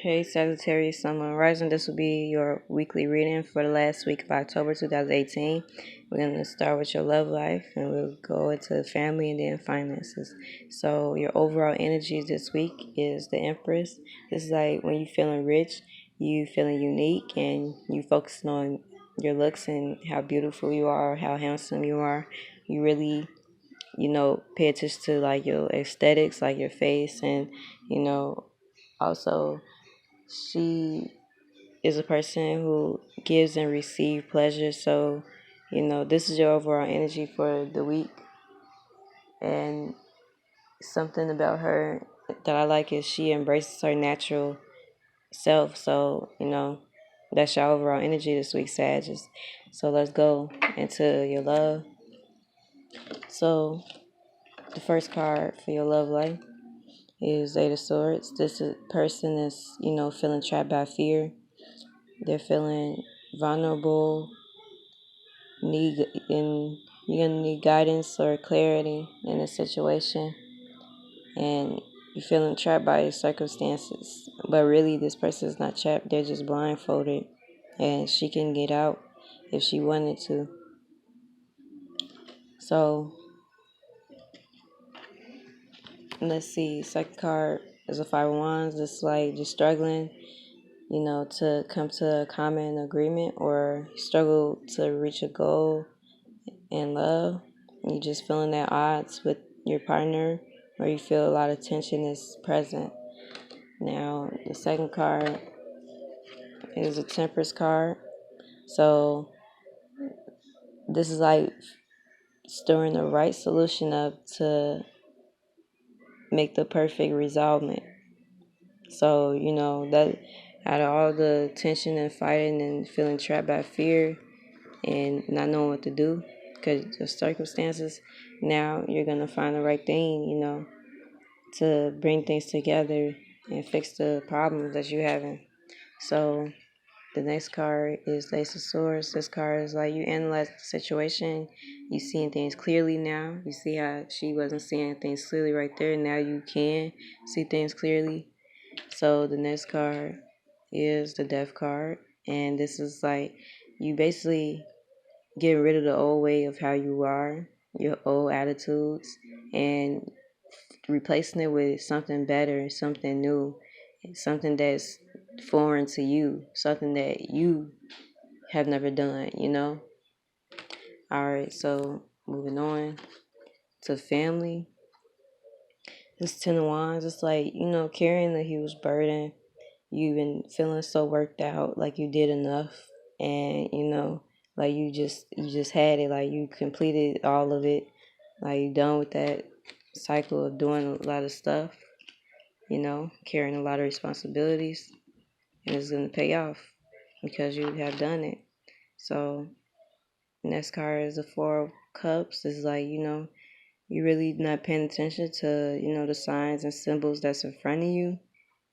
Hey Sagittarius, Sun, Moon, Rising. This will be your weekly reading for the last week of October 2018. We're going to start with your love life and we'll go into family and then finances. So, your overall energy this week is the Empress. This is like when you're feeling rich, you feeling unique, and you focusing on your looks and how beautiful you are, how handsome you are. You really, pay attention to like your aesthetics, like your face, and, also she is a person who gives and receives pleasure. So, this is your overall energy for the week. And something about her that I like is she embraces her natural self. So, that's your overall energy this week, Sagittarius. So let's go into your love. So the first card for your love life is Eight of Swords. This is person is, feeling trapped by fear. They're feeling vulnerable, you're gonna need guidance or clarity in a situation, and you're feeling trapped by your circumstances. But really, this person is not trapped; they're just blindfolded, and she can get out if she wanted to. So let's see. Second card is a Five of Wands. It's like just struggling, to come to a common agreement or struggle to reach a goal in love. You just feeling at odds with your partner, or you feel a lot of tension is present. Now, the second card is a Temperance card. So, this is like stirring the right solution up to make the perfect resolvement. So, that out of all the tension and fighting and feeling trapped by fear and not knowing what to do because of circumstances, now you're going to find the right thing, to bring things together and fix the problems that you're having. So the next card is the Ace of Swords. This card is like you analyze the situation, you seeing things clearly now. You see how she wasn't seeing things clearly right there. Now you can see things clearly. So the next card is the Death card, and this is like you basically getting rid of the old way of how you are, your old attitudes, and replacing it with something better, something new, something that's foreign to you, something that you have never done. All right, so moving on to family. This Ten of Wands, it's like, carrying a huge burden. You've been feeling so worked out, like you did enough, and, like you just had it, like you completed all of it, like you done with that cycle of doing a lot of stuff, carrying a lot of responsibilities, and it's going to pay off because you have done it. So, next card is the Four of Cups. It's like, you're really not paying attention to, the signs and symbols that's in front of you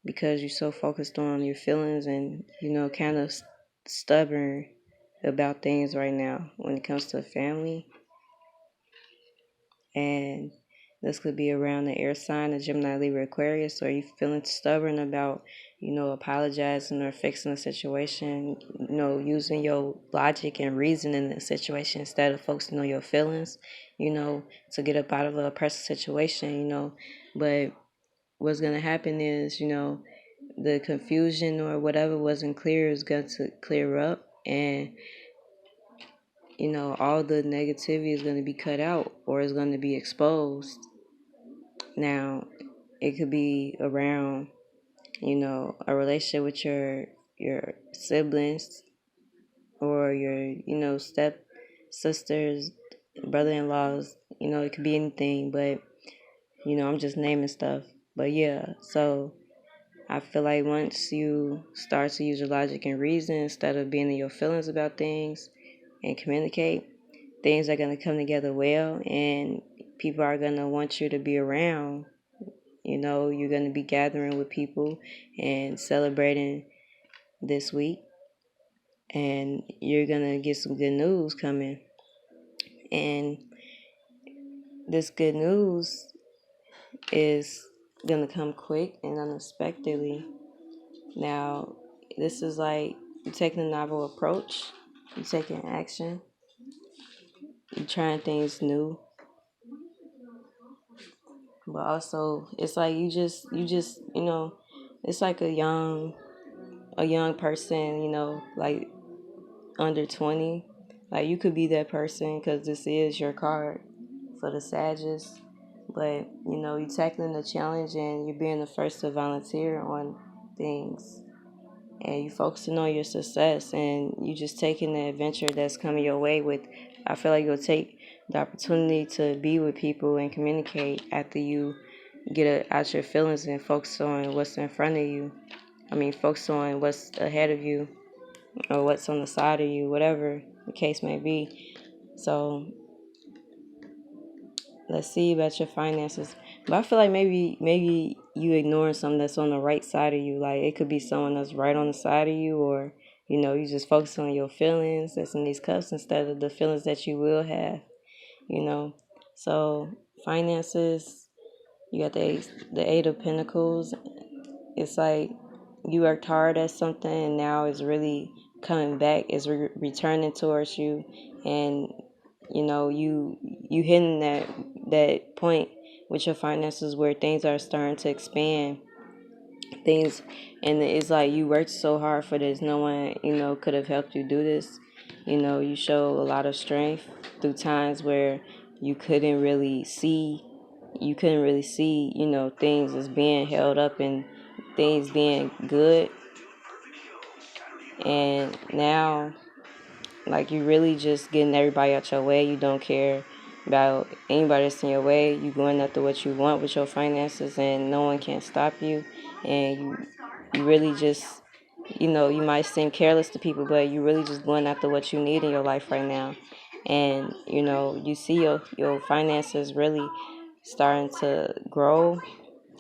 because you're so focused on your feelings and, kind of stubborn about things right now when it comes to family. And this could be around the air sign of Gemini, Libra, Aquarius, or you feeling stubborn about, apologizing or fixing a situation, using your logic and reason in the situation instead of focusing on your feelings, to get up out of a oppressive situation, But what's going to happen is, the confusion or whatever wasn't clear is going to clear up, and all the negativity is going to be cut out or is going to be exposed. Now, it could be around, a relationship with your siblings or your, step sisters, brother-in-laws. It could be anything, but I'm just naming stuff. But yeah, so I feel like once you start to use your logic and reason instead of being in your feelings about things and communicate, things are going to come together well, and people are going to want you to be around. You're going to be gathering with people and celebrating this week, and you're going to get some good news coming. And this good news is going to come quick and unexpectedly. Now, this is like you taking a novel approach, you taking action, you trying things new, but also it's like you just it's like a young person, like under 20. Like you could be that person because this is your card for the Sagittarius. But you tackling the challenge and you're being the first to volunteer on things, and you focusing on your success, and you just taking the adventure that's coming your way with. I feel like you'll take the opportunity to be with people and communicate after you get out your feelings and focus on what's in front of you. I mean, focus on what's ahead of you or what's on the side of you, whatever the case may be. So let's see about your finances. But I feel like maybe you ignoring something that's on the right side of you. Like it could be someone that's right on the side of you, or you just focus on your feelings that's in these cups instead of the feelings that you will have. You know, so finances. You got the Eight of Pentacles. It's like you worked hard at something and now it's really coming back, it's returning towards you, and you hitting that point with your finances where things are starting to expand things, and it's like you worked so hard for this. No one could have helped you do this. You show a lot of strength through times where you couldn't really see things as being held up and things being good. And now, like, you really just getting everybody out your way. You don't care about anybody that's in your way. You going after what you want with your finances, and no one can stop you. And you really just, you might seem careless to people, but you really just going after what you need in your life right now. And you see your finances really starting to grow.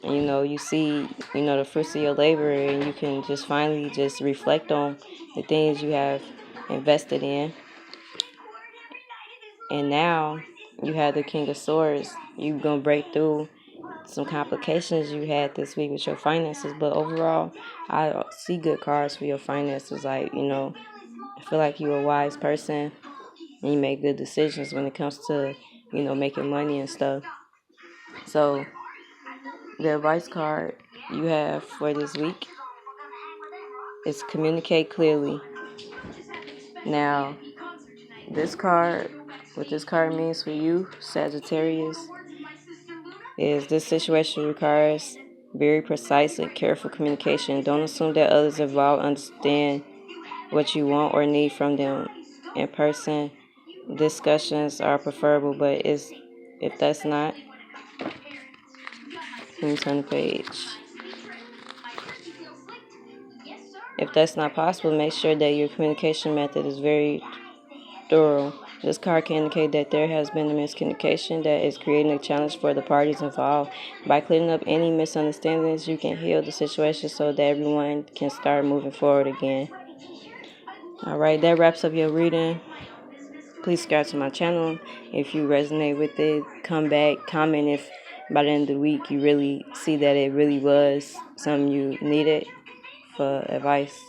And, you see the fruits of your labor, and you can just finally just reflect on the things you have invested in. And now you have the King of Swords. You're going to break through some complications you had this week with your finances. But overall, I see good cards for your finances. Like, I feel like you're a wise person and you make good decisions when it comes to, making money and stuff. So the advice card you have for this week is communicate clearly. Now, what this card means for you, Sagittarius, is this situation requires very precise and careful communication. Don't assume that others involved understand what you want or need from them. In person discussions are preferable, but if that's not, let me turn the page. If that's not possible, make sure that your communication method is very thorough. This card can indicate that there has been a miscommunication that is creating a challenge for the parties involved. By clearing up any misunderstandings, you can heal the situation so that everyone can start moving forward again. Alright, that wraps up your reading. Please subscribe to my channel. If you resonate with it, come back, comment if by the end of the week you really see that it really was something you needed for advice.